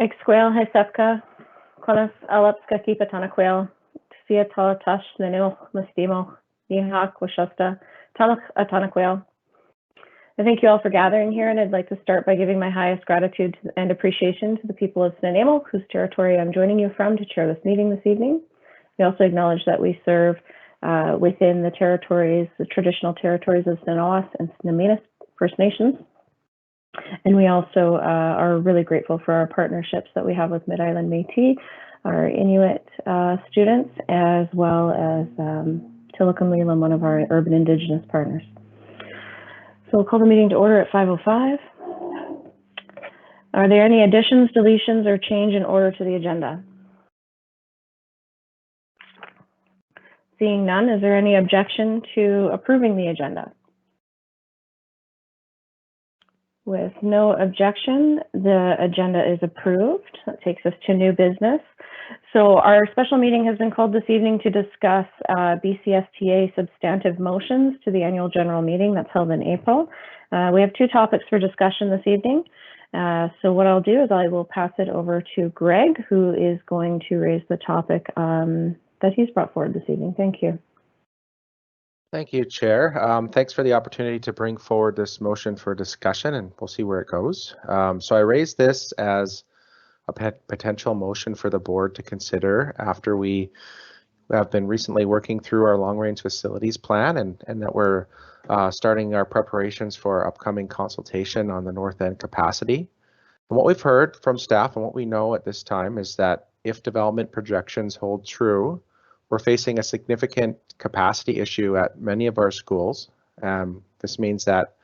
Exquel Hesepka, Konas Alapska Kipatanaquel, Sia Talatash, Nanil, Mustimo, Nihak, Washasta, Talak Atanaquel. I thank you all for gathering here, and I'd like to start by giving my highest gratitude and appreciation to the people of Snuneymuxw, whose territory I'm joining you from to chair this meeting this evening. We also acknowledge that we serve within the territories, the traditional territories of Snuneymuxw and Snuneymuxw First Nations. And we also are really grateful for our partnerships that we have with Mid-Island Métis, our Inuit students, as well as Tilikum-Leland, one of our urban Indigenous partners. So we'll call the meeting to order at 5:05. Are there any additions, deletions, or change in order to the agenda? Seeing none, is there any objection to approving the agenda? With no objection, the agenda is approved. That takes us to new business. So our special meeting has been called this evening to discuss BCSTA substantive motions to the annual general meeting that's held in April. We have two topics for discussion this evening. So what I'll do is I will pass it over to Greg, who is going to raise the topic that he's brought forward this evening. Thank you. Thank you, Chair. Thanks for the opportunity to bring forward this motion for discussion, and we'll see where it goes. So I raised this as a potential motion for the board to consider after we have been recently working through our long-range facilities plan and that we're starting our preparations for upcoming consultation on the north end capacity. And what we've heard from staff and what we know at this time is that if development projections hold true, we're facing a significant capacity issue at many of our schools. This means that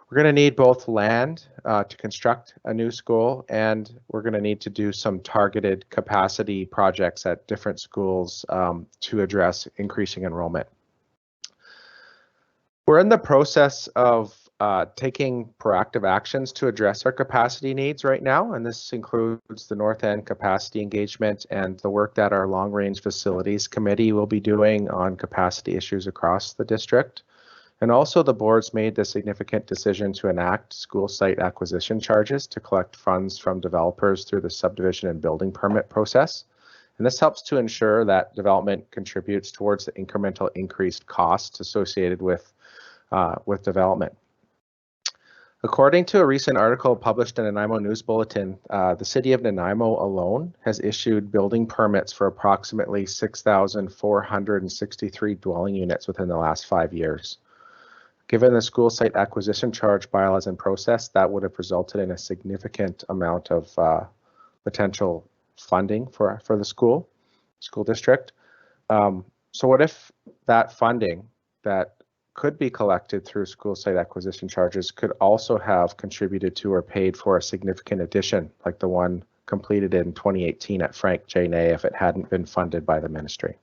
we're going to need both land to construct a new school, and we're going to need to do some targeted capacity projects at different schools to address increasing enrollment. We're in the process of taking proactive actions to address our capacity needs right now, and this includes the North End capacity engagement and the work that our Long Range Facilities Committee will be doing on capacity issues across the district. And also the board's made the significant decision to enact school site acquisition charges to collect funds from developers through the subdivision and building permit process. And this helps to ensure that development contributes towards the incremental increased costs associated with development. According to a recent article published in Nanaimo News Bulletin, the city of Nanaimo alone has issued building permits for approximately 6,463 dwelling units within the last 5 years. Given the school site acquisition charge bylaws in process, that would have resulted in a significant amount of potential funding for the school district. So what if that funding that could be collected through school site acquisition charges could also have contributed to or paid for a significant addition like the one completed in 2018 at Frank J. Ney if it hadn't been funded by the ministry?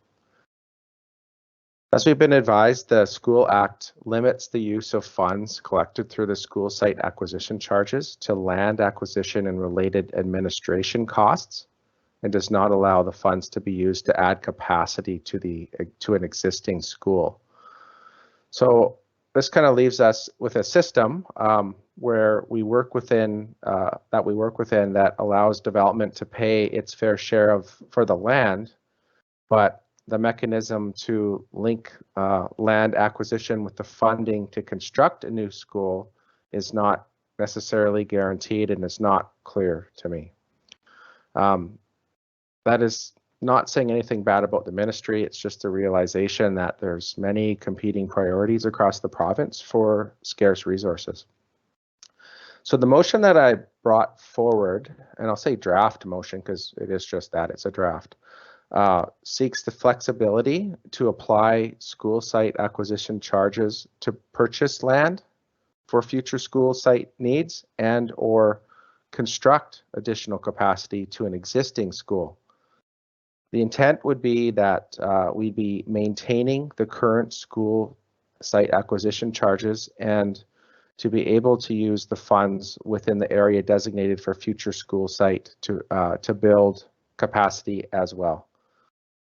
As we've been advised, the School Act limits the use of funds collected through the school site acquisition charges to land acquisition and related administration costs, and does not allow the funds to be used to add capacity to an existing school. So this kind of leaves us with a system where we work within that allows development to pay its fair share for the land, but the mechanism to link land acquisition with the funding to construct a new school is not necessarily guaranteed and is not clear to me. That is not saying anything bad about the ministry. It's just a realization that there's many competing priorities across the province for scarce resources. So the motion that I brought forward, and I'll say draft motion because it is just that, it's a draft, seeks the flexibility to apply school site acquisition charges to purchase land for future school site needs and or construct additional capacity to an existing school. The intent would be that we'd be maintaining the current school site acquisition charges and to be able to use the funds within the area designated for future school site to build capacity as well.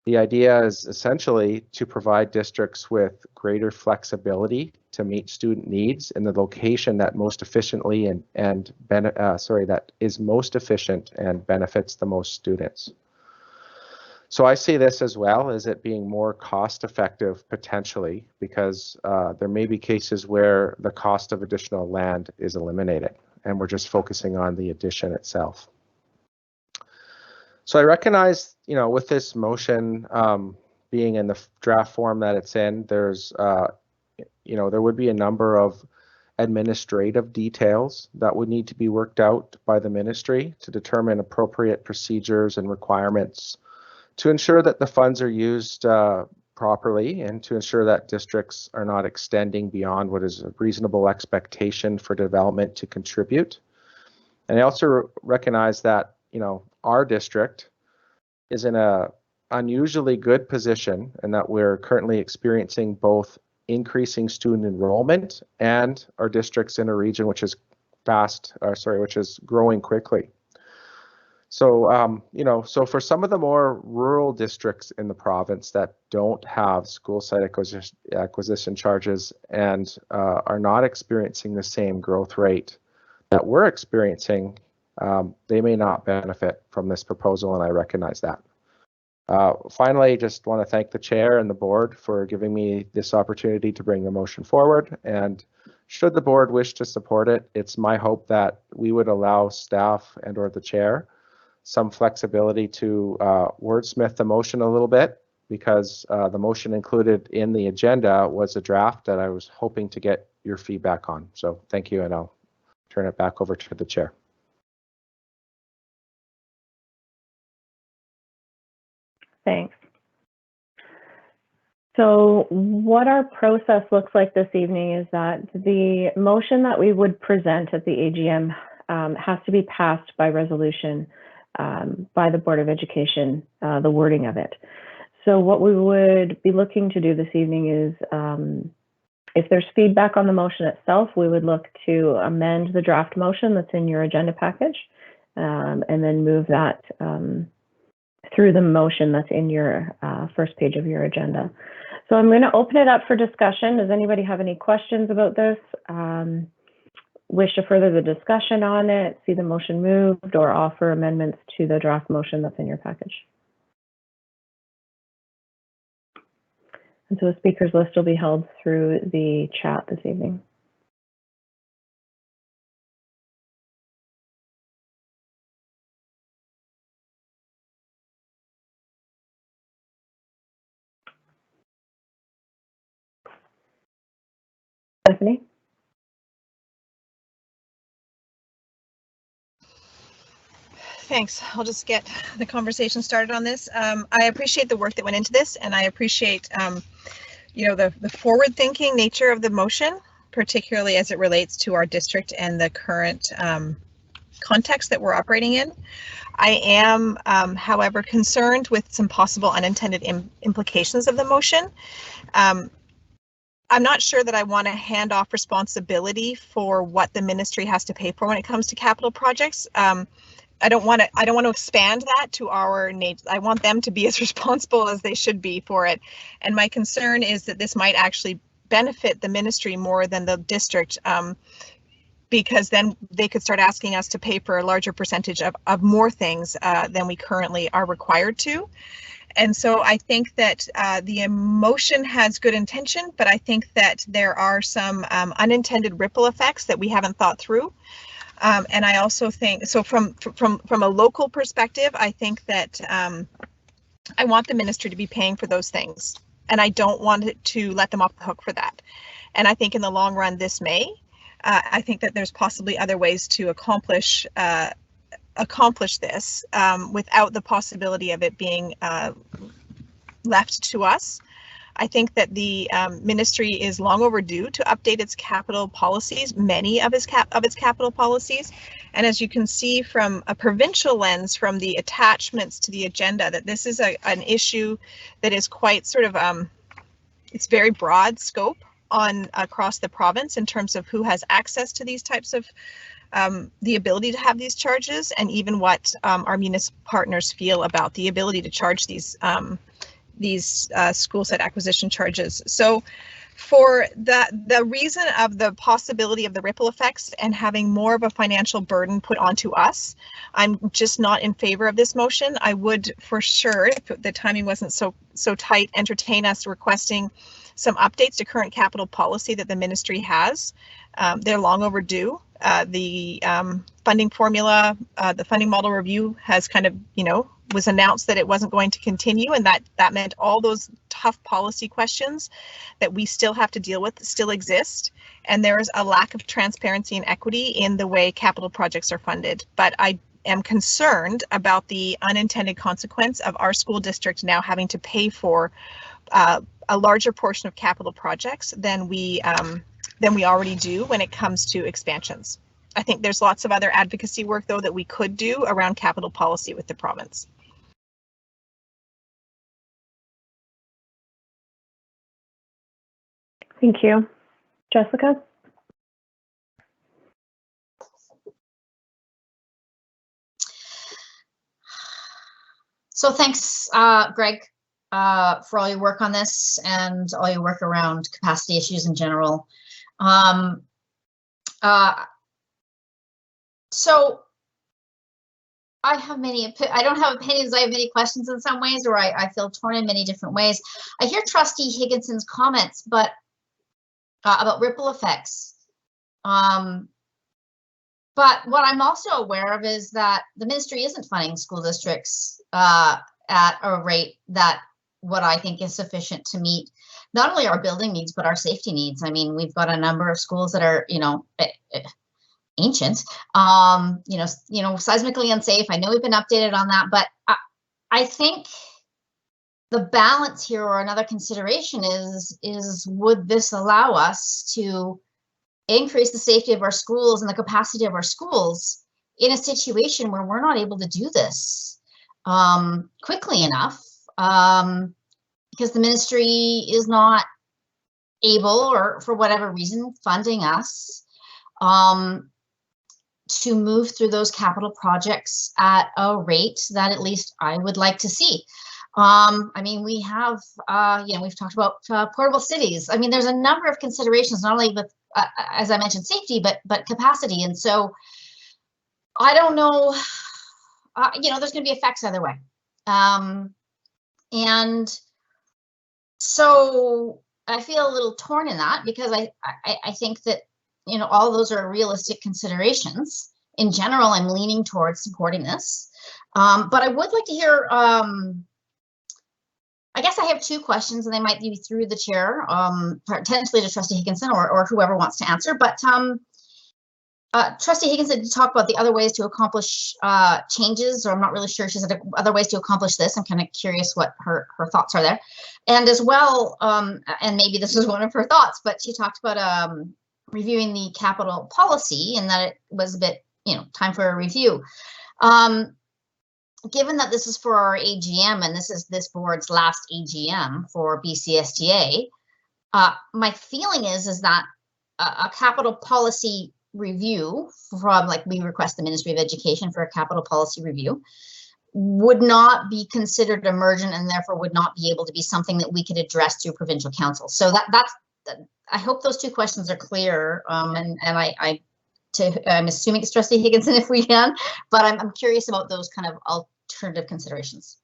The idea is essentially to provide districts with greater flexibility to meet student needs in the location that most efficiently that is most efficient and benefits the most students. So I see this as well as it being more cost effective potentially, because there may be cases where the cost of additional land is eliminated and we're just focusing on the addition itself. So I recognize, with this motion being in the draft form that it's in, there's, there would be a number of administrative details that would need to be worked out by the ministry to determine appropriate procedures and requirements to ensure that the funds are used properly and to ensure that districts are not extending beyond what is a reasonable expectation for development to contribute. And I also recognize that, our district is in a unusually good position and that we're currently experiencing both increasing student enrollment and our district's in a region which is which is growing quickly. So, so for some of the more rural districts in the province that don't have school site acquisition charges and are not experiencing the same growth rate that we're experiencing, they may not benefit from this proposal, and I recognize that. Finally, just want to thank the chair and the board for giving me this opportunity to bring the motion forward. And should the board wish to support it, it's my hope that we would allow staff and or the chair some flexibility to wordsmith the motion a little bit, because the motion included in the agenda was a draft that I was hoping to get your feedback on. So thank you, and I'll turn it back over to the chair. Thanks. So what our process looks like this evening is that the motion that we would present at the AGM has to be passed by resolution by the Board of Education, the wording of it. So what we would be looking to do this evening is, if there's feedback on the motion itself, we would look to amend the draft motion that's in your agenda package, and then move that through the motion that's in your first page of your agenda. So I'm going to open it up for discussion. Does anybody have any questions about this? Wish to further the discussion on it, see the motion moved, or offer amendments to the draft motion that's in your package? And so the speakers list will be held through the chat this evening. Stephanie? Thanks. I'll just get the conversation started on this. I appreciate the work that went into this, and I appreciate, the forward-thinking nature of the motion, particularly as it relates to our district and the current context that we're operating in. I am, however, concerned with some possible unintended implications of the motion. I'm not sure that I want to hand off responsibility for what the ministry has to pay for when it comes to capital projects. I don't want to expand that to our needs. I want them to be as responsible as they should be for it. And my concern is that this might actually benefit the ministry more than the district, because then they could start asking us to pay for a larger percentage of more things than we currently are required to. And so I think that the motion has good intention, but I think that there are some unintended ripple effects that we haven't thought through. And I also think, so from a local perspective, I think that I want the ministry to be paying for those things, and I don't want it to let them off the hook for that. And I think in the long run, this may. I think that there's possibly other ways to accomplish this without the possibility of it being left to us. I think that the ministry is long overdue to update its capital policies, many of its capital policies. And as you can see from a provincial lens, from the attachments to the agenda, that this is an issue that is quite sort of, it's very broad scope across the province in terms of who has access to these types of, the ability to have these charges, and even what our municipal partners feel about the ability to charge these these school site acquisition charges. So for the reason of the possibility of the ripple effects and having more of a financial burden put onto us, I'm just not in favor of this motion. I would for sure, if the timing wasn't so tight, entertain us requesting some updates to current capital policy that the ministry has. They're long overdue. The funding formula, the funding model review has kind of, was announced that it wasn't going to continue, and that meant all those tough policy questions that we still have to deal with still exist, and there is a lack of transparency and equity in the way capital projects are funded. But I am concerned about the unintended consequence of our school district now having to pay for a larger portion of capital projects than we already do when it comes to expansions. I think there's lots of other advocacy work, though, that we could do around capital policy with the province. Thank you. Jessica? So thanks, Greg, for all your work on this and all your work around capacity issues in general. So I don't have opinions, I have many questions in some ways, or I feel torn in many different ways. I hear Trustee Higginson's comments, but about ripple effects. But what I'm also aware of is that the ministry isn't funding school districts at a rate that what I think is sufficient to meet not only our building needs, but our safety needs. I mean, we've got a number of schools that are, ancient, seismically unsafe. I know we've been updated on that, but I think the balance here, or another consideration, is would this allow us to increase the safety of our schools and the capacity of our schools in a situation where we're not able to do this quickly enough, because the ministry is not able, or for whatever reason, funding us to move through those capital projects at a rate that at least I would like to see. I mean, we have, we've talked about portable cities. I mean, there's a number of considerations, not only with, as I mentioned, safety, but capacity. And so I don't know, there's going to be effects either way. And so I feel a little torn in that, because I think that, all those are realistic considerations. In general, I'm leaning towards supporting this. But I would like to hear, I guess I have two questions, and they might be through the chair, potentially to Trustee Higginson or whoever wants to answer. But Trustee Higginson did talk about the other ways to accomplish changes, or I'm not really sure. She said other ways to accomplish this. I'm kind of curious what her thoughts are there. And as well, and maybe this was one of her thoughts, but she talked about reviewing the capital policy, and that it was a bit, time for a review. Given that this is for our AGM, and this is this board's last AGM for BCSTA, my feeling is that a capital policy review from, like, we request the Ministry of Education for a capital policy review, would not be considered emergent, and therefore would not be able to be something that we could address through provincial council. So that's I hope those two questions are clear, and I'm assuming it's Trustee Higginson if we can, but I'm curious about those kind of alternative considerations.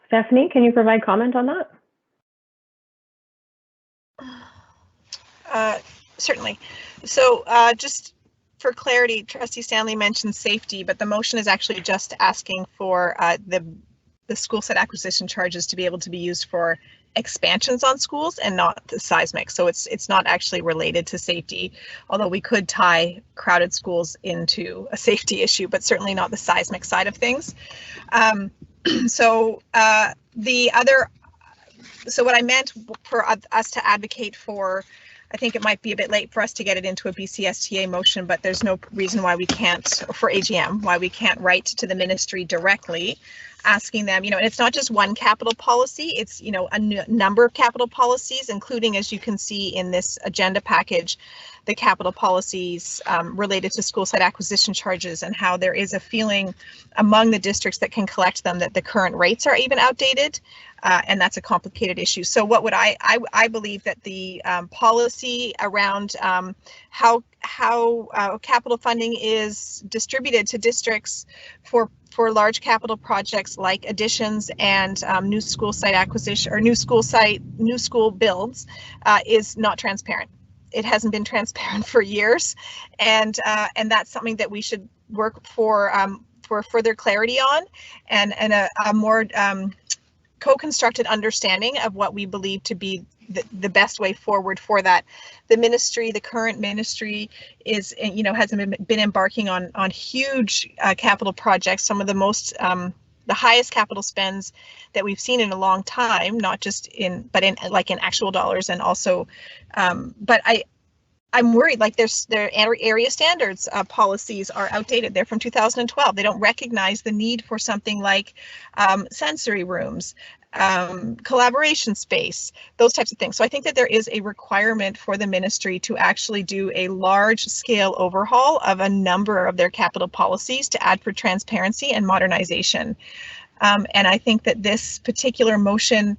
Stephanie, can you provide comment on that? Certainly. So just for clarity, Trustee Stanley mentioned safety, but the motion is actually just asking for the school site acquisition charges to be able to be used for expansions on schools and not the seismic. So it's not actually related to safety, although we could tie crowded schools into a safety issue, but certainly not the seismic side of things. So what I meant for us to advocate for, I think it might be a bit late for us to get it into a BCSTA motion, but there's no reason why we can't, for AGM, why we can't write to the ministry directly, asking them, and it's not just one capital policy, it's, a number of capital policies, including, as you can see in this agenda package, the capital policies related to school site acquisition charges, and how there is a feeling among the districts that can collect them that the current rates are even outdated, and that's a complicated issue. So what would I believe that the policy around how capital funding is distributed to districts for large capital projects like additions and new school site acquisition or new school builds is not transparent. It hasn't been transparent for years, and that's something that we should work for further clarity on, and a more co-constructed understanding of what we believe to be the best way forward for that. The current ministry is, has been embarking on huge capital projects, some of the most the highest capital spends that we've seen in a long time, not just in actual dollars, and also but I'm worried, like their area standards policies are outdated. They're from 2012. They don't recognize the need for something like sensory rooms, collaboration space, those types of things. So I think that there is a requirement for the ministry to actually do a large scale overhaul of a number of their capital policies to add for transparency and modernization. And I think that this particular motion,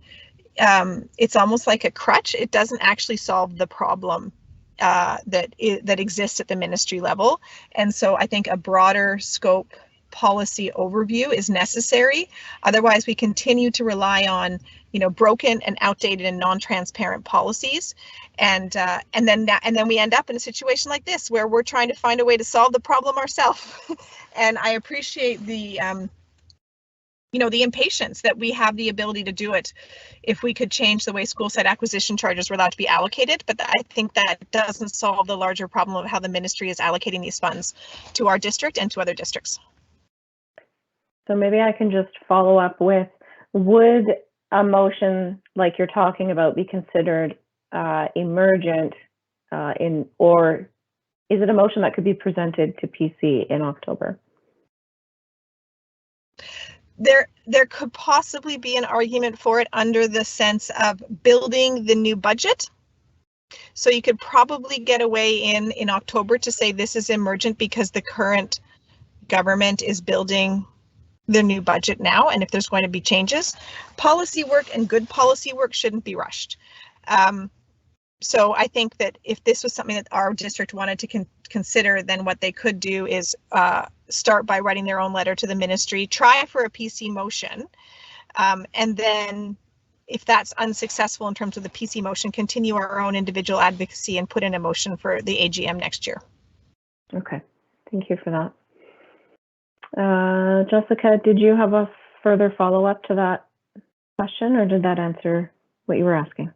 it's almost like a crutch. It doesn't actually solve the problem that exists at the ministry level. And so I think a broader scope policy overview is necessary. Otherwise, we continue to rely on, broken and outdated and non-transparent policies, and then we end up in a situation like this where we're trying to find a way to solve the problem ourselves. And I appreciate the the impatience that we have the ability to do it if we could change the way school site acquisition charges were allowed to be allocated. But I think that doesn't solve the larger problem of how the ministry is allocating these funds to our district and to other districts. So maybe I can just follow up with, would a motion like you're talking about be considered emergent or is it a motion that could be presented to PC in October? There could possibly be an argument for it under the sense of building the new budget. So you could probably get away in October to say this is emergent because the current government is building the new budget now, and if there's going to be changes, policy work and good policy work shouldn't be rushed. So I think that if this was something that our district wanted to consider, then what they could do is start by writing their own letter to the ministry, try for a PC motion, and then if that's unsuccessful in terms of the PC motion, continue our own individual advocacy and put in a motion for the AGM next year. Okay, thank you for that. Jessica, did you have a further follow-up to that question, or did that answer what you were asking?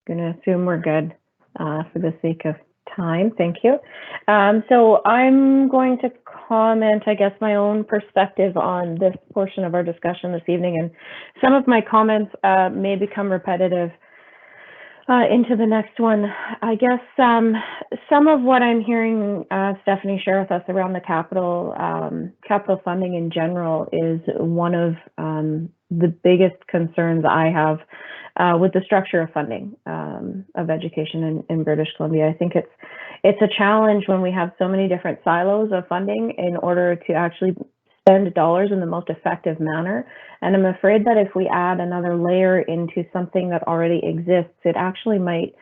Going to assume we're good for the sake of time. Thank you. So I'm going to comment, I guess, my own perspective on this portion of our discussion this evening, and some of my comments may become repetitive into the next one. I guess some of what I'm hearing Stephanie share with us around the capital funding in general is one of the biggest concerns I have with the structure of funding of education in British Columbia. I think it's a challenge when we have so many different silos of funding in order to actually spend dollars in the most effective manner. And I'm afraid that if we add another layer into something that already exists, it actually might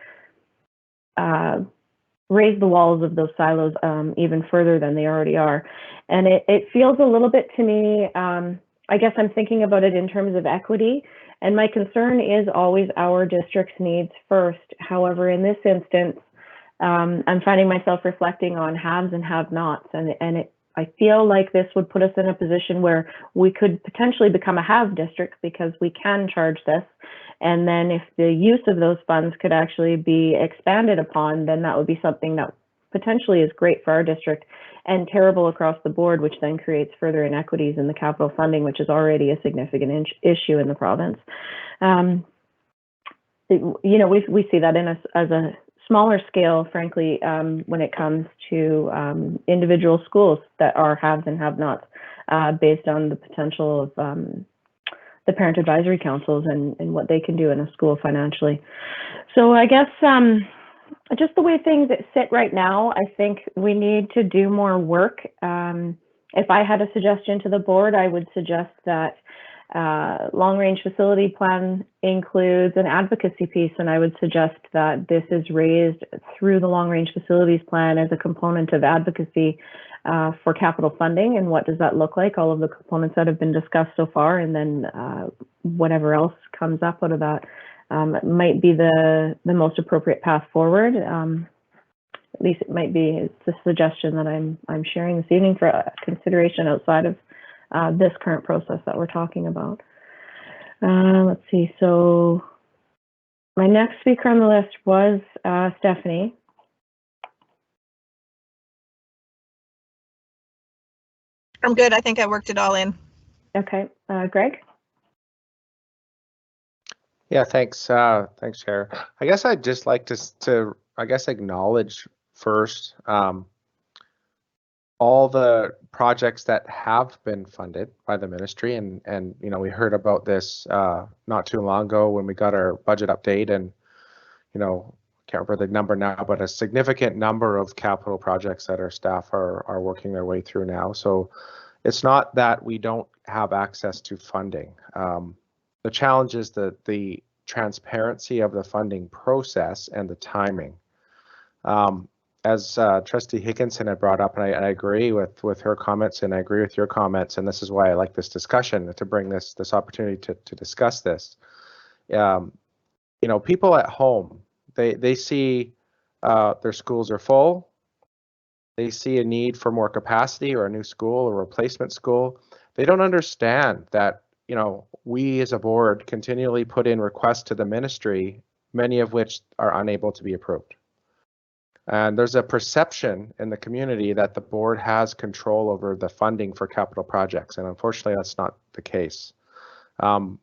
raise the walls of those silos even further than they already are. And it feels a little bit to me, I guess I'm thinking about it in terms of equity. And my concern is always our district's needs first. However, in this instance, I'm finding myself reflecting on haves and have-nots, and I feel like this would put us in a position where we could potentially become a have district because we can charge this. And then if the use of those funds could actually be expanded upon, then that would be something that potentially is great for our district and terrible across the board, which then creates further inequities in the capital funding, which is already a significant issue in the province. We see that as a smaller scale, frankly, when it comes to individual schools that are haves and have-nots, based on the potential of the parent advisory councils and what they can do in a school financially. So I guess just the way things sit right now, I think we need to do more work. If I had a suggestion to the board, I would suggest that long-range facility plan includes an advocacy piece, and I would suggest that this is raised through the long-range facilities plan as a component of advocacy for capital funding. And what does that look like? All of the components that have been discussed so far, and then whatever else comes up out of that might be the most appropriate path forward. At least it might be. It's a suggestion that I'm sharing this evening for consideration outside of this current process that we're talking about. Let's see. So my next speaker on the list was Stephanie. I'm good. I think I worked it all in. Okay. Greg? Yeah, thanks. Thanks, Chair. I guess I'd just like to acknowledge first all the projects that have been funded by the ministry, and you know, we heard about this not too long ago when we got our budget update, and you know, can't remember the number now, but a significant number of capital projects that our staff are working their way through now. So it's not that we don't have access to funding. The challenge is the transparency of the funding process and the timing. As Trustee Higginson had brought up, and I agree with her comments, and I agree with your comments, and this is why I like this discussion, to bring this opportunity to discuss this. You know, people at home, they see their schools are full. They see a need for more capacity or a new school or replacement school. They don't understand that, you know, we as a board continually put in requests to the ministry, many of which are unable to be approved. And there's a perception in the community that the board has control over the funding for capital projects, and unfortunately that's not the case. And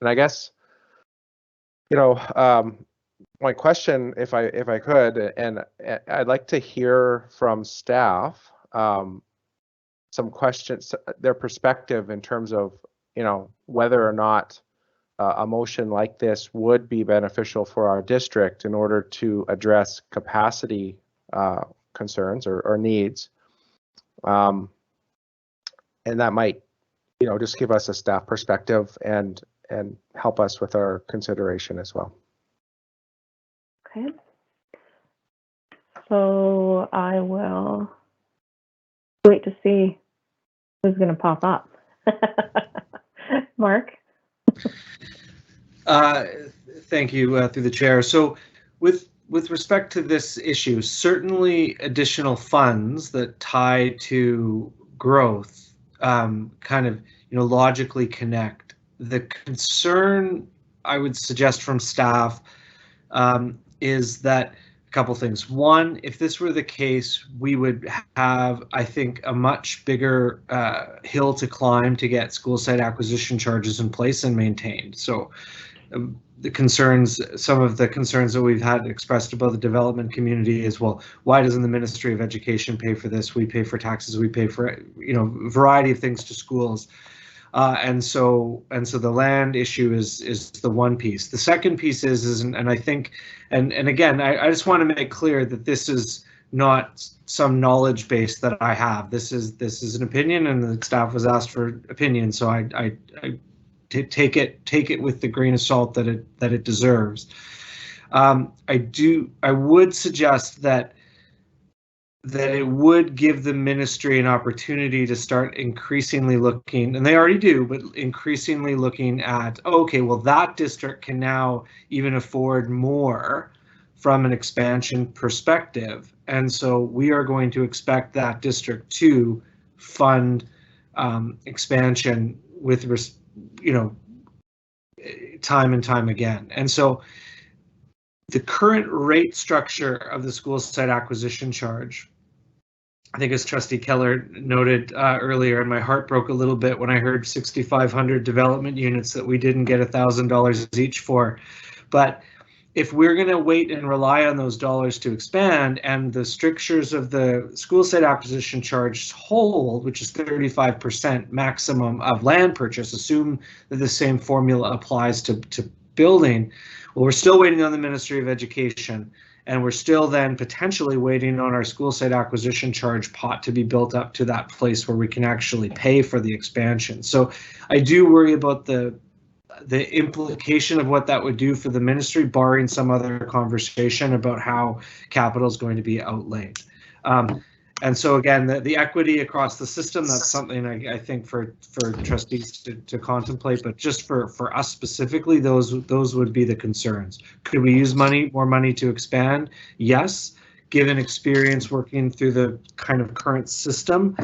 I guess, you know, my question, if I could, and I'd like to hear from staff some questions, their perspective in terms of, you know, whether or not a motion like this would be beneficial for our district in order to address capacity concerns or needs. And that might, you know, just give us a staff perspective and help us with our consideration as well. Okay. So I will wait to see who's going to pop up. Mark? Thank you, through the chair. So with respect to this issue, certainly additional funds that tie to growth kind of, you know, logically connect. The concern I would suggest from staff is that a couple things. One, if this were the case, we would have, I think, a much bigger hill to climb to get school site acquisition charges in place and maintained. So the concerns, some of the concerns that we've had expressed about the development community is, well, why doesn't the Ministry of Education pay for this? We pay for taxes, we pay for, you know, a variety of things to schools. And so the land issue is the one piece. The second piece is and I think, and again, I just want to make clear that this is not some knowledge base that I have. This is an opinion, and the staff was asked for opinion. So I take it with the grain of salt that it deserves. I would suggest that it would give the ministry an opportunity to start increasingly looking, and they already do, but increasingly looking at, okay, well, that district can now even afford more from an expansion perspective. And so we are going to expect that district to fund expansion with, you know, time and time again. And so the current rate structure of the school site acquisition charge, I think, as Trustee Keller noted earlier, and my heart broke a little bit when I heard 6,500 development units that we didn't get $1,000 each for. But if we're going to wait and rely on those dollars to expand, and the strictures of the school site acquisition charge hold, which is 35% maximum of land purchase, assume that the same formula applies to building. Well, we're still waiting on the Ministry of Education, and we're still then potentially waiting on our school site acquisition charge pot to be built up to that place where we can actually pay for the expansion. So I do worry about the implication of what that would do for the ministry, barring some other conversation about how capital is going to be outlaid. And so again, the equity across the system, that's something I think for trustees to contemplate, but just for us specifically, those would be the concerns. Could we use more money to expand? Yes. Given experience working through the kind of current system,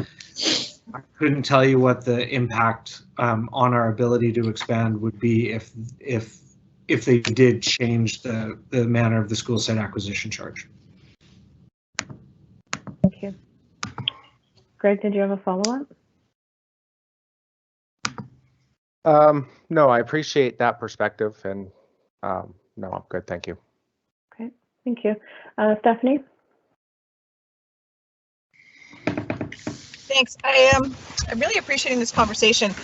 I couldn't tell you what the impact on our ability to expand would be if they did change the manner of the school site acquisition charge. Thank you. Greg, did you have a follow-up? No, I appreciate that perspective, and no, I'm good. Thank you. Okay, thank you. Stephanie? Thanks. I'm really appreciating this conversation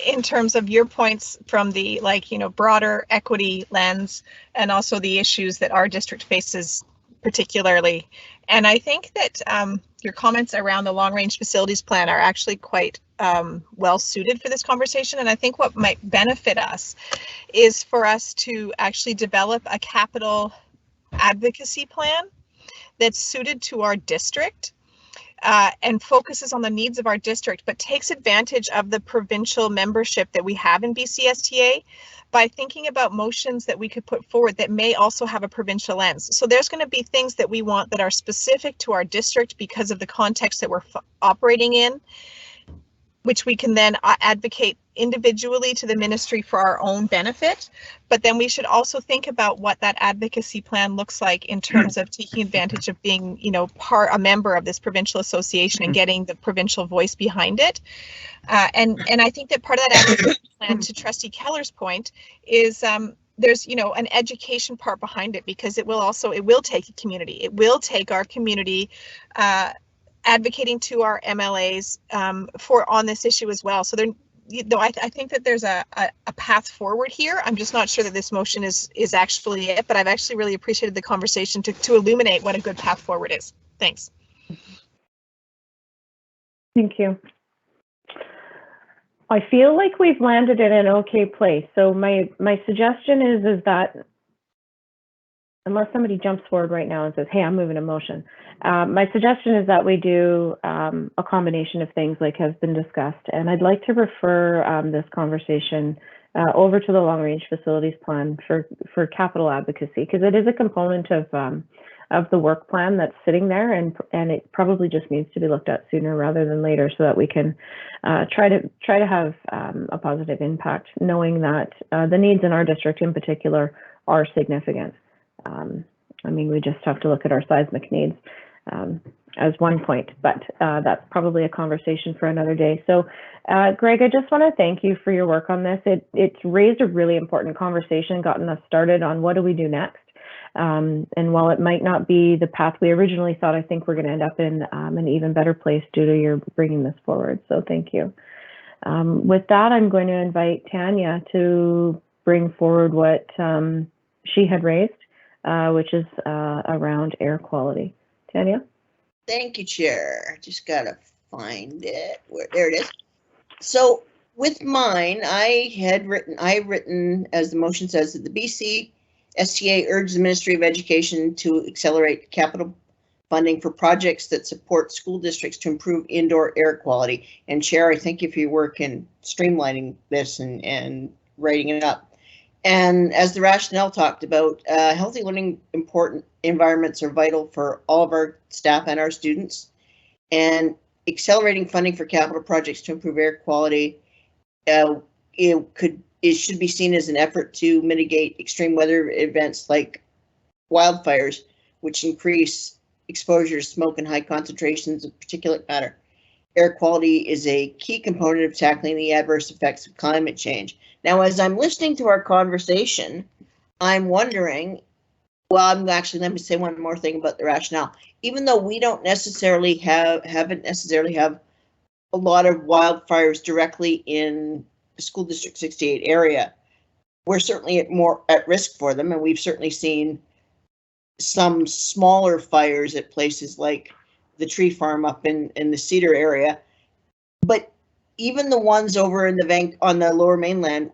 in terms of your points from the broader equity lens, and also the issues that our district faces particularly. And I think that your comments around the long-range facilities plan are actually quite well suited for this conversation. And I think what might benefit us is for us to actually develop a capital advocacy plan that's suited to our district. And focuses on the needs of our district, but takes advantage of the provincial membership that we have in BCSTA by thinking about motions that we could put forward that may also have a provincial lens. So there's going to be things that we want that are specific to our district because of the context that we're operating in, which we can then advocate individually to the ministry for our own benefit. But then we should also think about what that advocacy plan looks like in terms of taking advantage of being, a member of this provincial association and getting the provincial voice behind it. And I think that part of that advocacy plan, to Trustee Keller's point, is there's an education part behind it, because it will take a community. It will take our community advocating to our MLAs on this issue as well. So I think that there's a path forward here. I'm just not sure that this motion is actually it, but I've actually really appreciated the conversation to illuminate what a good path forward is. Thanks. Thank you. I feel like we've landed in an okay place. So my suggestion is that, unless somebody jumps forward right now and says, hey, I'm moving a motion, my suggestion is that we do a combination of things like has been discussed. And I'd like to refer this conversation over to the long-range facilities plan for capital advocacy, because it is a component of the work plan that's sitting there, and it probably just needs to be looked at sooner rather than later, so that we can try to have a positive impact, knowing that the needs in our district in particular are significant. I mean, we just have to look at our seismic needs as one point, but that's probably a conversation for another day. So, Greg, I just want to thank you for your work on this. It's raised a really important conversation, gotten us started on what do we do next. And while it might not be the path we originally thought, I think we're going to end up in an even better place due to your bringing this forward. So thank you. With that, I'm going to invite Tanya to bring forward what she had raised, which is around air quality. Tanya? Thank you, Chair. Just gotta find it. There it is. So with mine, I written, as the motion says, that the BC STA urged the Ministry of Education to accelerate capital funding for projects that support school districts to improve indoor air quality. And Chair, I thank you for your work in streamlining this and writing it up. And as the rationale talked about, healthy learning important environments are vital for all of our staff and our students. And accelerating funding for capital projects to improve air quality, it should be seen as an effort to mitigate extreme weather events like wildfires, which increase exposure to smoke and high concentrations of particulate matter. Air quality is a key component of tackling the adverse effects of climate change. Now, as I'm listening to our conversation, I'm wondering, well, let me say one more thing about the rationale. Even though we don't necessarily haven't necessarily have a lot of wildfires directly in the School District 68 area, we're certainly more at risk for them, and we've certainly seen some smaller fires at places like the tree farm up in the Cedar area. But even the ones over in on the Lower Mainland,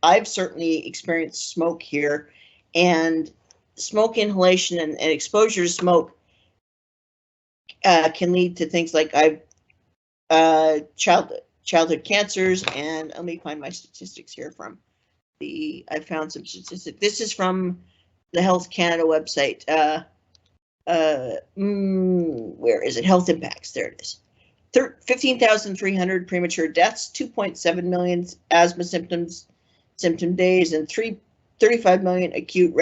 I've certainly experienced smoke here, and smoke inhalation and exposure to smoke can lead to things like childhood cancers. And let me find my statistics here I found some statistics. This is from the Health Canada website. Where is it? Health impacts. There it is. 15,300 premature deaths, 2.7 million asthma symptom days, and 35 million acute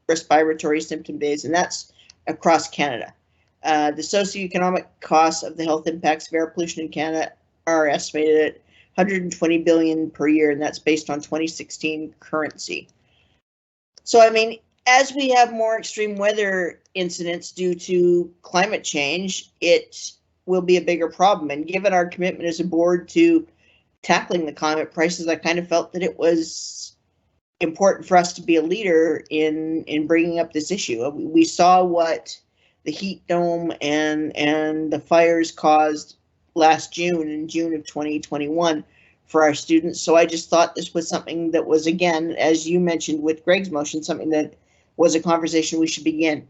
respiratory symptom days, and that's across Canada. The socioeconomic costs of the health impacts of air pollution in Canada are estimated at 120 billion per year, and that's based on 2016 currency. So, I mean, as we have more extreme weather incidents due to climate change, it will be a bigger problem. And given our commitment as a board to tackling the climate crisis, I kind of felt that it was important for us to be a leader in bringing up this issue. We saw what the heat dome and the fires caused last June, in June of 2021, for our students. So I just thought this was something that was, again, as you mentioned with Greg's motion, something that was a conversation we should begin.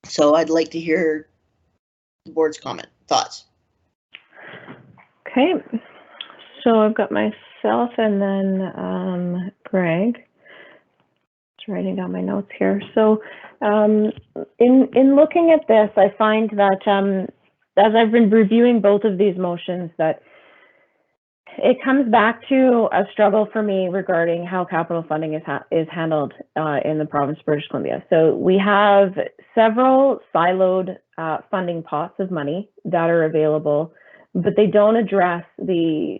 So I'd like to hear the board's thoughts. Okay, so I've got myself and then Greg. Just writing down my notes here. So in looking at this, I find that as I've been reviewing both of these motions, that it comes back to a struggle for me regarding how capital funding is handled in the province of British Columbia. So we have several siloed funding pots of money that are available, but they don't address the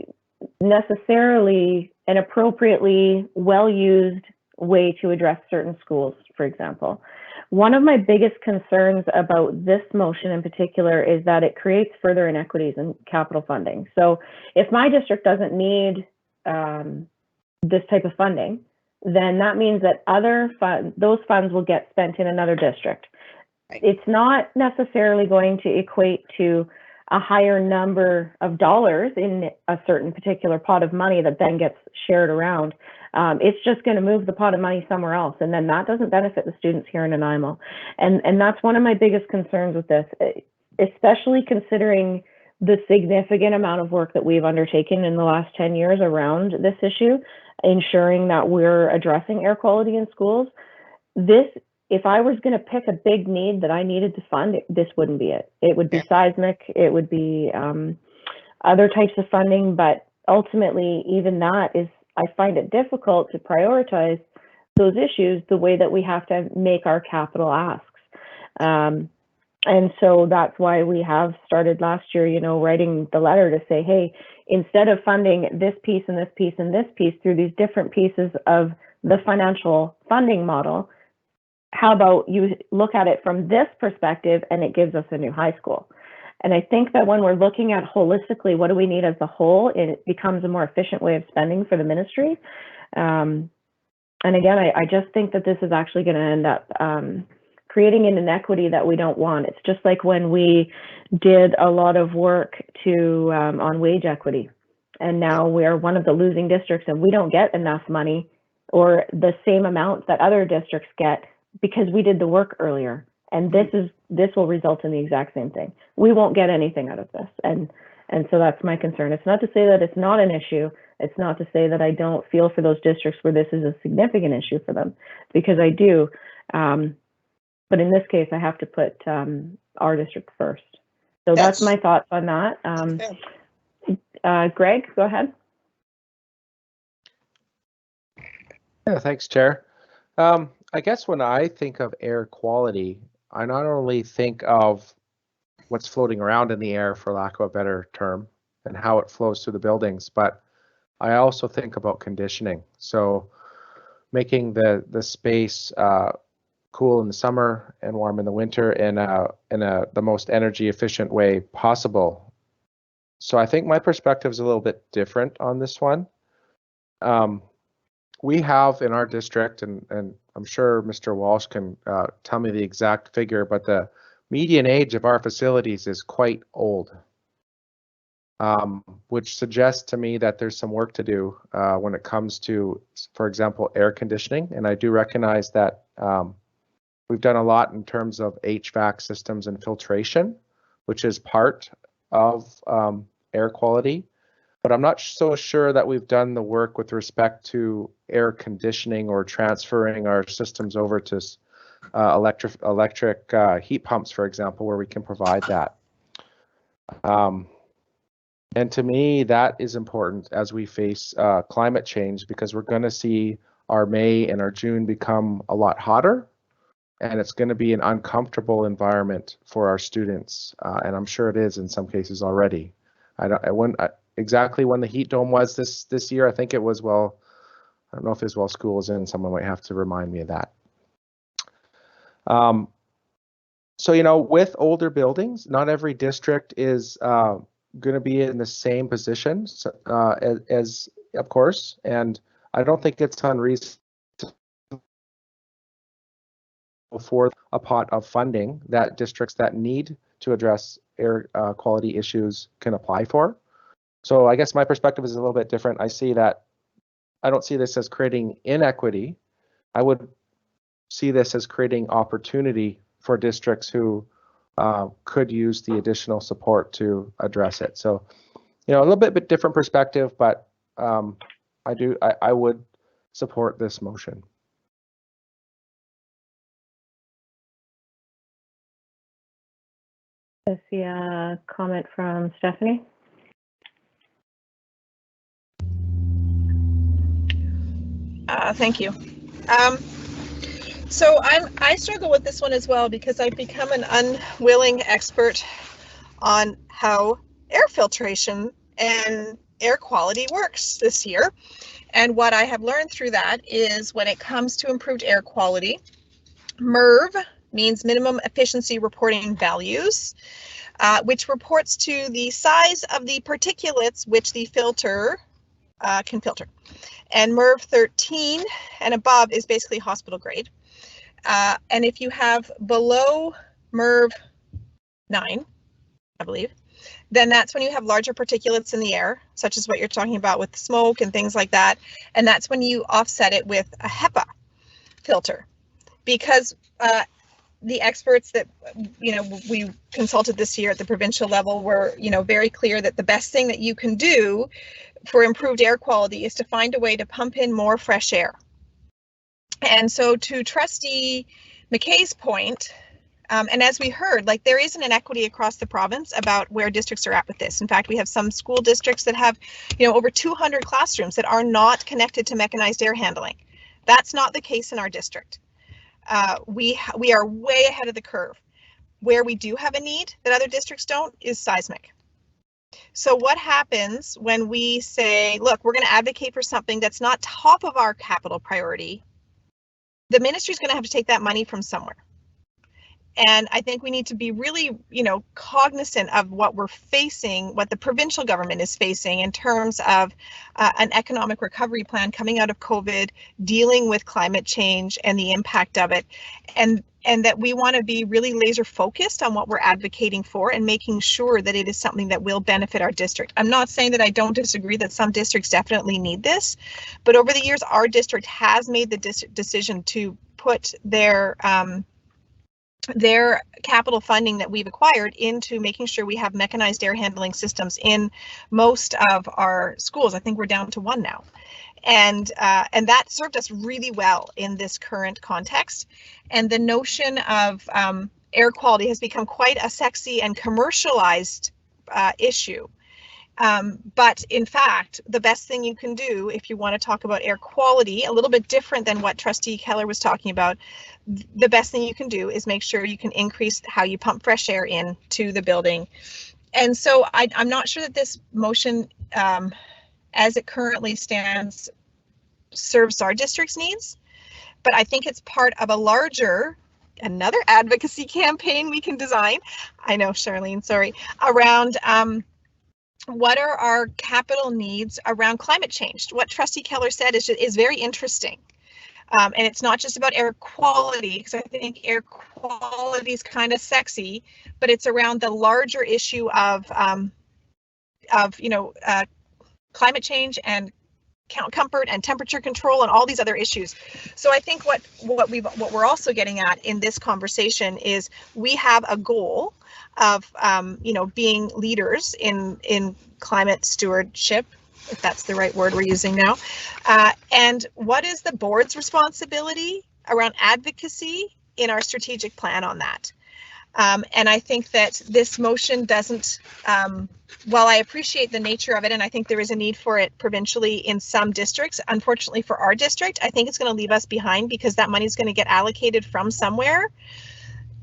necessarily an appropriately well-used way to address certain schools, for example. One of my biggest concerns about this motion in particular is that it creates further inequities in capital funding. So if my district doesn't need this type of funding, then that means that those funds will get spent in another district. Right. It's not necessarily going to equate to a higher number of dollars in a certain particular pot of money that then gets shared around. It's just going to move the pot of money somewhere else, and then that doesn't benefit the students here in Nanaimo. And that's one of my biggest concerns with this, especially considering the significant amount of work that we've undertaken in the last 10 years around this issue, ensuring that we're addressing air quality in schools. If I was going to pick a big need that I needed to fund, this wouldn't be it. It would be seismic, it would be other types of funding, but ultimately, even that is, I find it difficult to prioritize those issues the way that we have to make our capital asks. And so that's why we have started last year, writing the letter to say, hey, instead of funding this piece and this piece and this piece through these different pieces of the financial funding model, how about you look at it from this perspective and it gives us a new high school? And I think that when we're looking at holistically, what do we need as a whole, it becomes a more efficient way of spending for the ministry. And again, I just think that this is actually going to end up creating an inequity that we don't want. It's just like when we did a lot of work on wage equity, and now we're one of the losing districts and we don't get enough money or the same amount that other districts get because we did the work earlier. And this will result in the exact same thing. We won't get anything out of this. And so that's my concern. It's not to say that it's not an issue. It's not to say that I don't feel for those districts where this is a significant issue for them, because I do. But in this case, I have to put our district first. So that's my thoughts on that. Greg, go ahead. Yeah, thanks, Chair. I guess when I think of air quality, I not only think of what's floating around in the air, for lack of a better term, and how it flows through the buildings, but I also think about conditioning. So making the space cool in the summer and warm in the winter in the most energy efficient way possible. So I think my perspective is a little bit different on this one. We have in our district, and I'm sure Mr. Walsh can tell me the exact figure, but the median age of our facilities is quite old, which suggests to me that there's some work to do when it comes to, for example, air conditioning. And I do recognize that we've done a lot in terms of HVAC systems and filtration, which is part of air quality. But I'm not so sure that we've done the work with respect to air conditioning or transferring our systems over to electric heat pumps, for example, where we can provide that. And to me, that is important as we face climate change, because we're going to see our May and our June become a lot hotter, and it's going to be an uncomfortable environment for our students. And I'm sure it is in some cases already. Exactly when the heat dome was this year, I think it was, well, I don't know if it was while school is in, someone might have to remind me of that. So, you know, with older buildings, not every district is going to be in the same position as, of course, and I don't think it's unreasonable for a pot of funding that districts that need to address air quality issues can apply for. So I guess my perspective is a little bit different. I don't see this as creating inequity. I would see this as creating opportunity for districts who could use the additional support to address it. So, you know, a little bit different perspective, but I would support this motion. I see a comment from Stephanie. Thank you. So I struggle with this one as well, because I've become an unwilling expert on how air filtration and air quality works this year. And what I have learned through that is when it comes to improved air quality, MERV means minimum efficiency reporting values, which reports to the size of the particulates which the filter can filter. And MERV 13 and above is basically hospital grade. And if you have below MERV 9, I believe, then that's when you have larger particulates in the air, such as what you're talking about with smoke and things like that. And that's when you offset it with a HEPA filter, because the experts that, you know, we consulted this year at the provincial level were, you know, very clear that the best thing that you can do for improved air quality is to find a way to pump in more fresh air. And so to Trustee McKay's point, and as we heard, like, there is an inequity across the province about where districts are at with this. In fact, we have some school districts that have, you know, over 200 classrooms that are not connected to mechanized air handling. That's not the case in our district. We are way ahead of the curve. Where we do have a need that other districts don't is seismic. So what happens when we say, look, we're going to advocate for something that's not top of our capital priority? The ministry is going to have to take that money from somewhere. And I think we need to be really, you know, cognizant of what we're facing, what the provincial government is facing in terms of an economic recovery plan coming out of COVID, dealing with climate change and the impact of it, and that we want to be really laser focused on what we're advocating for and making sure that it is something that will benefit our district. I'm not saying that I don't disagree that some districts definitely need this, but over the years, our district has made the decision to put their capital funding that we've acquired into making sure we have mechanized air handling systems in most of our schools. I think we're down to 1 now. And that served us really well in this current context. And the notion of air quality has become quite a sexy and commercialized issue. But in fact, the best thing you can do if you want to talk about air quality, a little bit different than what Trustee Keller was talking about, the best thing you can do is make sure you can increase how you pump fresh air into the building. And so I'm not sure that this motion as it currently stands, serves our district's needs, but I think it's part of a larger, another advocacy campaign we can design. I know, Charlene, sorry, around what are our capital needs around climate change. What Trustee Keller said is very interesting. And it's not just about air quality, because I think air quality is kind of sexy, but it's around the larger issue of climate change and comfort and temperature control and all these other issues. So I think what we're also getting at in this conversation is we have a goal of being leaders in climate stewardship, if that's the right word we're using now. And what is the board's responsibility around advocacy in our strategic plan on that? And I think that this motion doesn't, while I appreciate the nature of it, and I think there is a need for it provincially in some districts, unfortunately for our district, I think it's going to leave us behind because that money is going to get allocated from somewhere,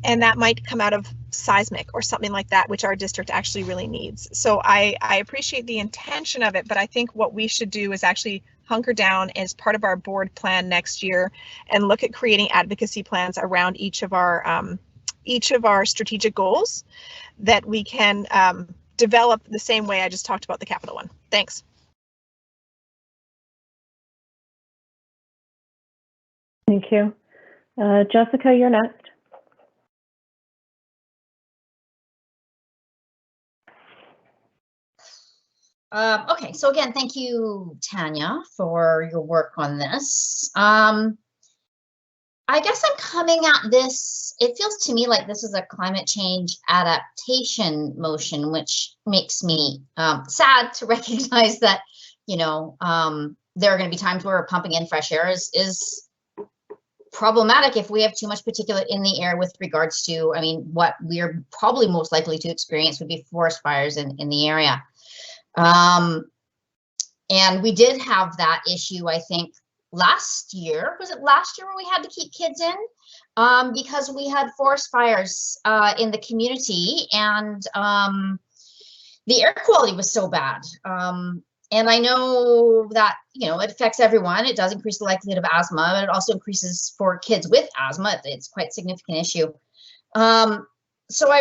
and that might come out of seismic or something like that, which our district actually really needs. So I appreciate the intention of it, but I think what we should do is actually hunker down as part of our board plan next year and look at creating advocacy plans around each of our strategic goals that we can develop the same way I just talked about the capital one. Thanks. Thank you. Jessica, you're next. Okay, so again, thank you, Tanya, for your work on this. I guess I'm coming at this, it feels to me like this is a climate change adaptation motion, which makes me sad to recognize that, there are going to be times where pumping in fresh air is problematic if we have too much particulate in the air with regards to, what we're probably most likely to experience would be forest fires in the area. And we did have that issue, I think, last year. Was it last year where we had to keep kids in because we had forest fires in the community, and the air quality was so bad. And I know that, it affects everyone. It does increase the likelihood of asthma, but it also increases for kids with asthma. It's quite a significant issue. So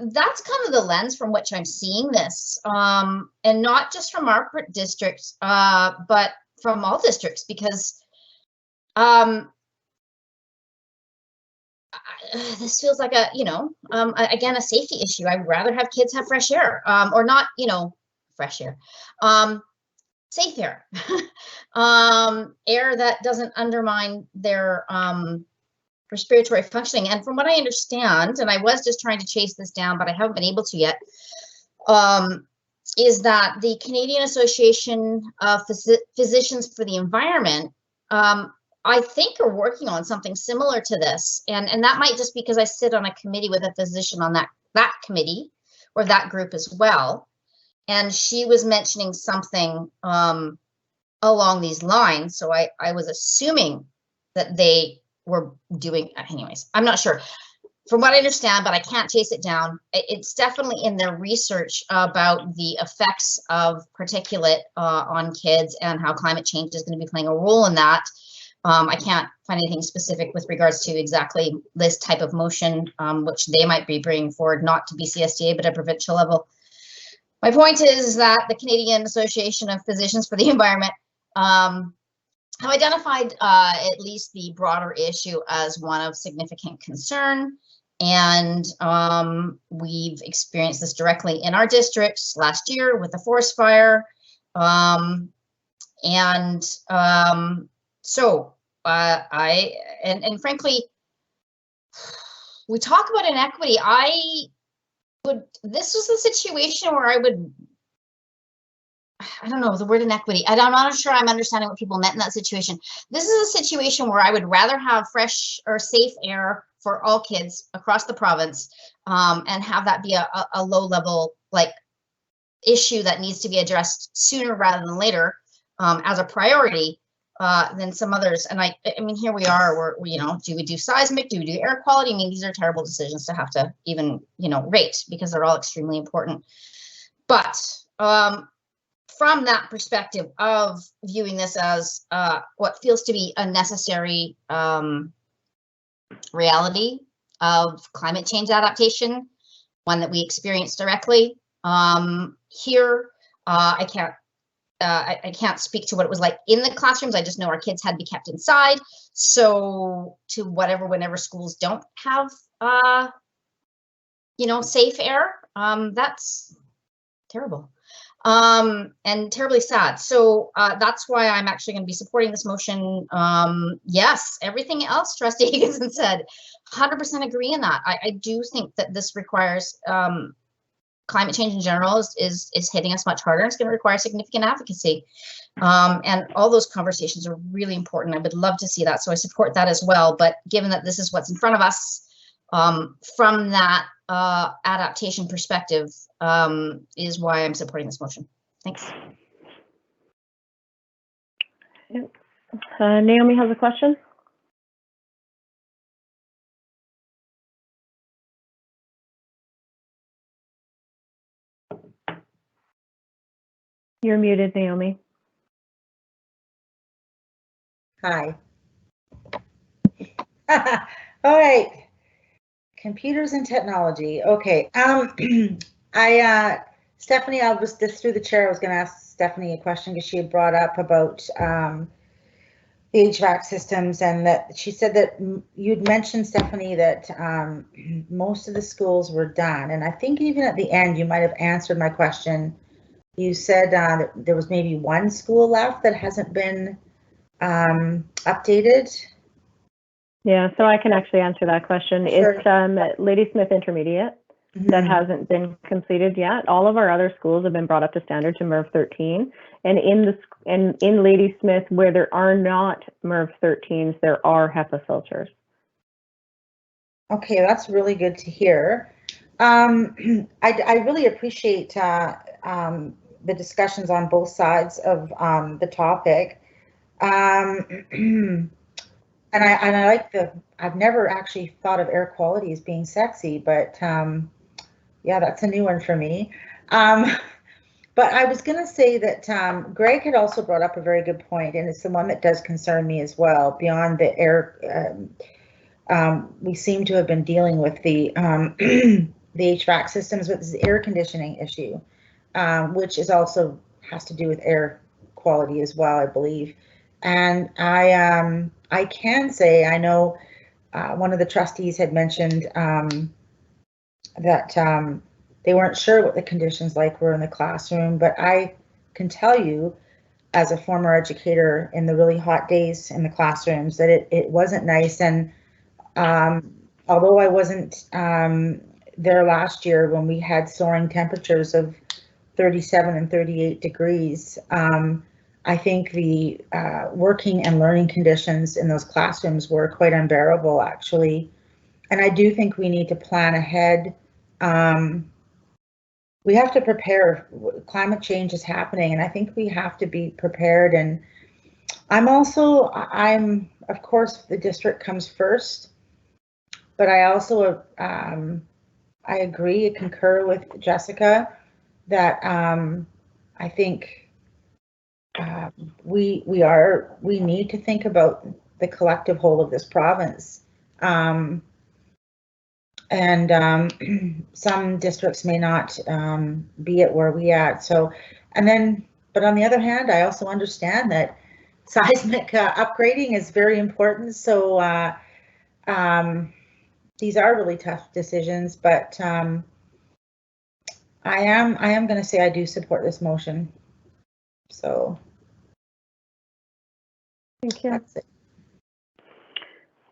that's kind of the lens from which I'm seeing this, and not just from our district, but from all districts, because this feels like again, a safety issue. I would rather have kids have fresh air, or not, fresh air, safe air, air that doesn't undermine their respiratory functioning. And from what I understand, and I was just trying to chase this down, but I haven't been able to yet, is that the Canadian Association of Physicians for the Environment, I think, are working on something similar to this. And that might just because I sit on a committee with a physician on that committee or that group as well. And she was mentioning something along these lines. So I was assuming that they were doing, anyways, I'm not sure. From what I understand, but I can't chase it down, it's definitely in their research about the effects of particulate on kids and how climate change is going to be playing a role in that. I can't find anything specific with regards to exactly this type of motion, which they might be bringing forward, not to BCSDA, but at provincial level. My point is that the Canadian Association of Physicians for the Environment have identified at least the broader issue as one of significant concern. And we've experienced this directly in our districts last year with the forest fire. So frankly, we talk about inequity. This was a situation where I don't know the word inequity. I'm not sure I'm understanding what people meant in that situation. This is a situation where I would rather have fresh or safe air for all kids across the province, and have that be a low level issue that needs to be addressed sooner rather than later, as a priority, than some others. And I mean, here we are, do we do seismic? Do we do air quality? I mean, these are terrible decisions to have to even, rate, because they're all extremely important. But from that perspective of viewing this as what feels to be a necessary reality of climate change adaptation, one that we experience directly here. I can't speak to what it was like in the classrooms. I just know our kids had to be kept inside. So to whenever schools don't have, safe air, that's terrible and terribly sad. So that's why I'm actually going to be supporting this motion. Yes, everything else Trustee Higginson said, 100% agree in that. I do think that this requires climate change in general is hitting us much harder. It's going to require significant advocacy. And all those conversations are really important. I would love to see that. So I support that as well. But given that this is what's in front of us, from that adaptation perspective, is why I'm supporting this motion. Thanks. Naomi has a question. You're muted, Naomi. Hi. All right. Computers and technology. Okay. Stephanie, I was just through the chair. I was going to ask Stephanie a question because she had brought up about the HVAC systems, and that she said that you'd mentioned, Stephanie, that most of the schools were done. And I think even at the end, you might have answered my question. You said that there was maybe one school left that hasn't been updated. Yeah, so I can actually answer that question. Sure. It's Ladysmith Intermediate that hasn't been completed yet. All of our other schools have been brought up to standard to MERV 13, and in Ladysmith, where there are not MERV 13s, there are HEPA filters. Okay, that's really good to hear. I really appreciate the discussions on both sides of the topic. And I like I've never actually thought of air quality as being sexy, but yeah, that's a new one for me. But I was going to say that Greg had also brought up a very good point, and it's the one that does concern me as well. Beyond the air, we seem to have been dealing with the the HVAC systems, but this is air conditioning issue, which is also has to do with air quality as well, I believe. And I can say, I know one of the trustees had mentioned that they weren't sure what the conditions like were in the classroom, but I can tell you, as a former educator in the really hot days in the classrooms, that it wasn't nice. And although I wasn't there last year when we had soaring temperatures of 37 and 38 degrees, I think the working and learning conditions in those classrooms were quite unbearable, actually. And I do think we need to plan ahead. We have to prepare. Climate change is happening, and I think we have to be prepared. And I'm of course, the district comes first, but I also, I agree, concur with Jessica that I think we need to think about the collective whole of this province. And some districts may not be at where we at. So, but on the other hand, I also understand that seismic upgrading is very important. So these are really tough decisions, but I am going to say I do support this motion. So thank you. That's it.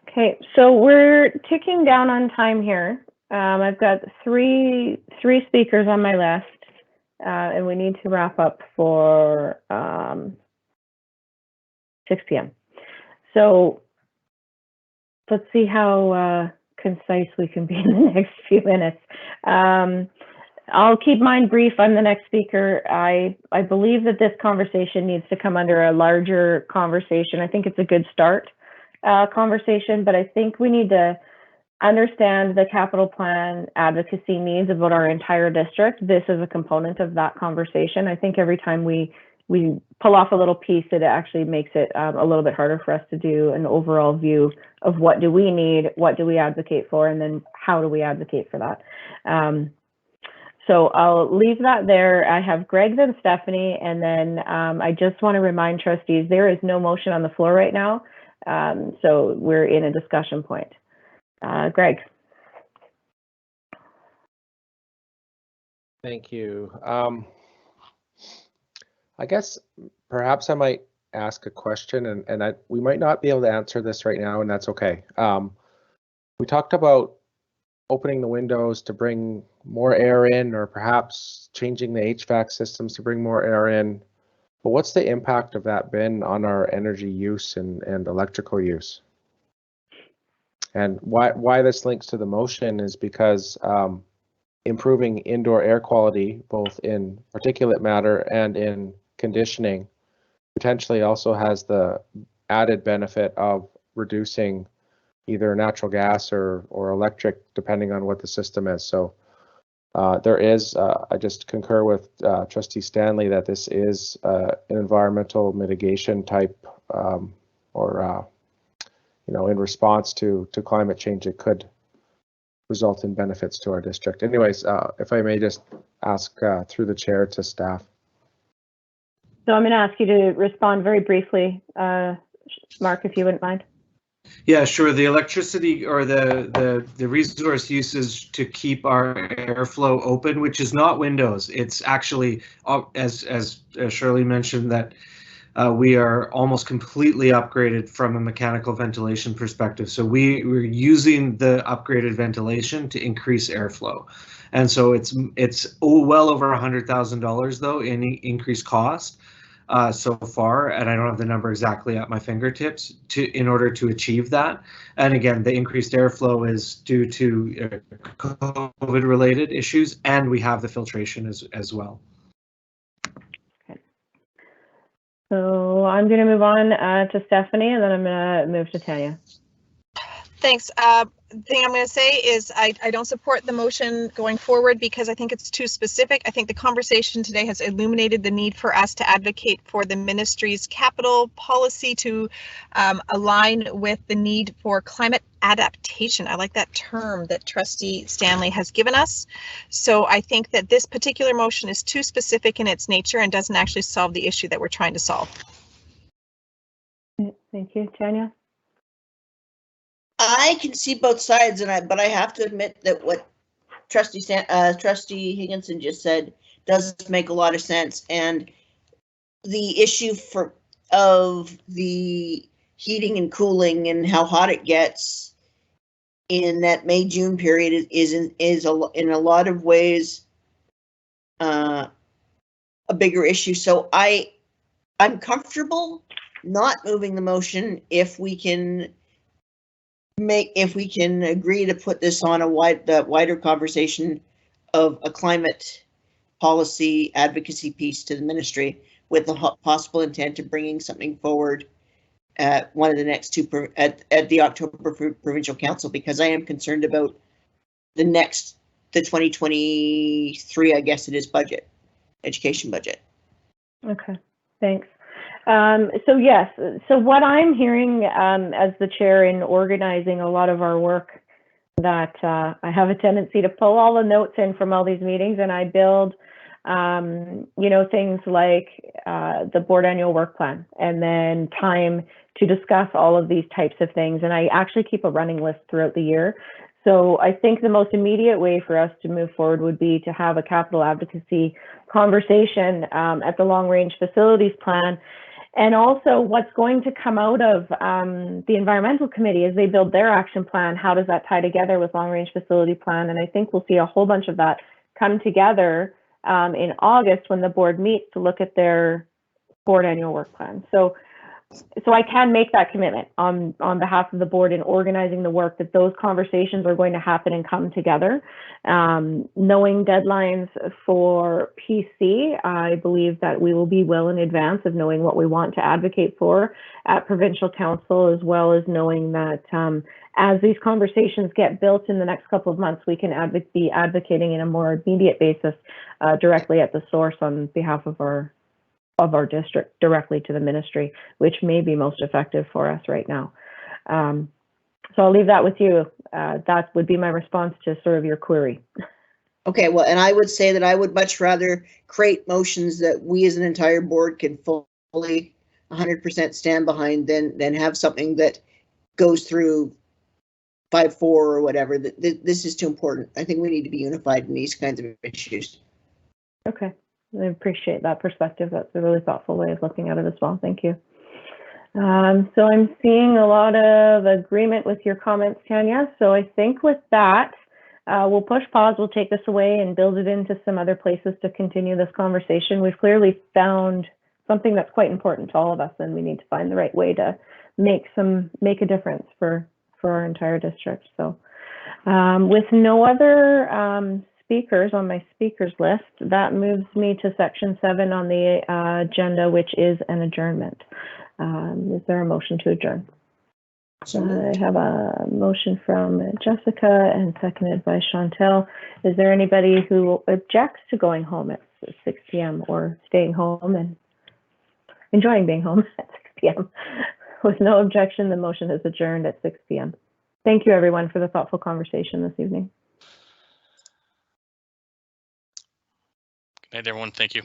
Okay, so we're ticking down on time here. I've got three speakers on my list, and we need to wrap up for 6 p.m. So let's see how concise we can be in the next few minutes. I'll keep mine brief. I'm the next speaker. I believe that this conversation needs to come under a larger conversation. I think it's a good start conversation, but I think we need to understand the capital plan advocacy needs about our entire district. This is a component of that conversation. I think every time we pull off a little piece, it actually makes it a little bit harder for us to do an overall view of what do we need, what do we advocate for, and then how do we advocate for that. So I'll leave that there. I have Greg, then Stephanie, and then I just want to remind trustees, there is no motion on the floor right now. So we're in a discussion point. Greg. Thank you. I guess perhaps I might ask a question, and we might not be able to answer this right now, and that's okay. We talked about opening the windows to bring more air in, or perhaps changing the HVAC systems to bring more air in. But what's the impact of that been on our energy use and electrical use? And why this links to the motion is because improving indoor air quality, both in particulate matter and in conditioning, potentially also has the added benefit of reducing either natural gas or electric, depending on what the system is. So there is, I just concur with Trustee Stanley that this is an environmental mitigation type, in response to climate change, it could result in benefits to our district. Anyways, if I may just ask through the chair to staff. So I'm going to ask you to respond very briefly, Mark, if you wouldn't mind. Yeah, sure. The electricity or the resource usage to keep our airflow open, which is not windows. It's actually, as Shirley mentioned, that we are almost completely upgraded from a mechanical ventilation perspective. So we're using the upgraded ventilation to increase airflow. And so it's well over $100,000 though in increased cost so far, and I don't have the number exactly at my fingertips in order to achieve that. And again, the increased airflow is due to COVID-related issues, and we have the filtration as well. Okay. So I'm going to move on to Stephanie, and then I'm going to move to Tanya. Thanks. The thing I'm going to say is I don't support the motion going forward because I think it's too specific. I think the conversation today has illuminated the need for us to advocate for the ministry's capital policy to align with the need for climate adaptation. I like that term that Trustee Stanley has given us. So I think that this particular motion is too specific in its nature and doesn't actually solve the issue that we're trying to solve. Thank you, Tanya. I can see both sides, but I have to admit that what Trustee Higginson just said does make a lot of sense, and the issue of the heating and cooling and how hot it gets in that May-June period is in a lot of ways a bigger issue. So I'm comfortable not moving the motion if we can agree to put this on a wider conversation of a climate policy advocacy piece to the ministry with the possible intent of bringing something forward at one of the next two at the October Provincial Council, because I am concerned about the 2023, I guess it is, education budget. Okay, thanks. So yes, so what I'm hearing as the chair in organizing a lot of our work, that I have a tendency to pull all the notes in from all these meetings, and I build, things like the board annual work plan, and then time to discuss all of these types of things. And I actually keep a running list throughout the year. So I think the most immediate way for us to move forward would be to have a capital advocacy conversation at the long range facilities plan. And also what's going to come out of the environmental committee as they build their action plan, how does that tie together with long range facility plan? And I think we'll see a whole bunch of that come together in August when the board meets to look at their board annual work plan. So so I can make that commitment on behalf of the board in organizing the work, that those conversations are going to happen and come together. Knowing deadlines for PC, I believe that we will be well in advance of knowing what we want to advocate for at provincial council, as well as knowing that as these conversations get built in the next couple of months, we can be advocating in a more immediate basis directly at the source on behalf of our district, directly to the ministry, which may be most effective for us right now. So I'll leave that with you. That would be my response to sort of your query. Okay, well, and I would say that I would much rather create motions that we as an entire board can fully 100% stand behind than have something that goes through 5-4 or whatever. This is too important. I think we need to be unified in these kinds of issues. Okay, I appreciate that perspective. That's a really thoughtful way of looking at it as well. Thank you. So I'm seeing a lot of agreement with your comments, Tanya. So I think with that, we'll push pause, we'll take this away and build it into some other places to continue this conversation. We've clearly found something that's quite important to all of us, and we need to find the right way to make a difference for our entire district. So with no other speakers on my speakers list, that moves me to section 7 on the agenda, which is an adjournment. Is there a motion to adjourn? I have a motion from Jessica and seconded by Chantel. Is there anybody who objects to going home at 6 p.m. or staying home and enjoying being home at 6 p.m.? With no objection, the motion is adjourned at 6 p.m. Thank you, everyone, for the thoughtful conversation this evening. Good night, everyone. Thank you.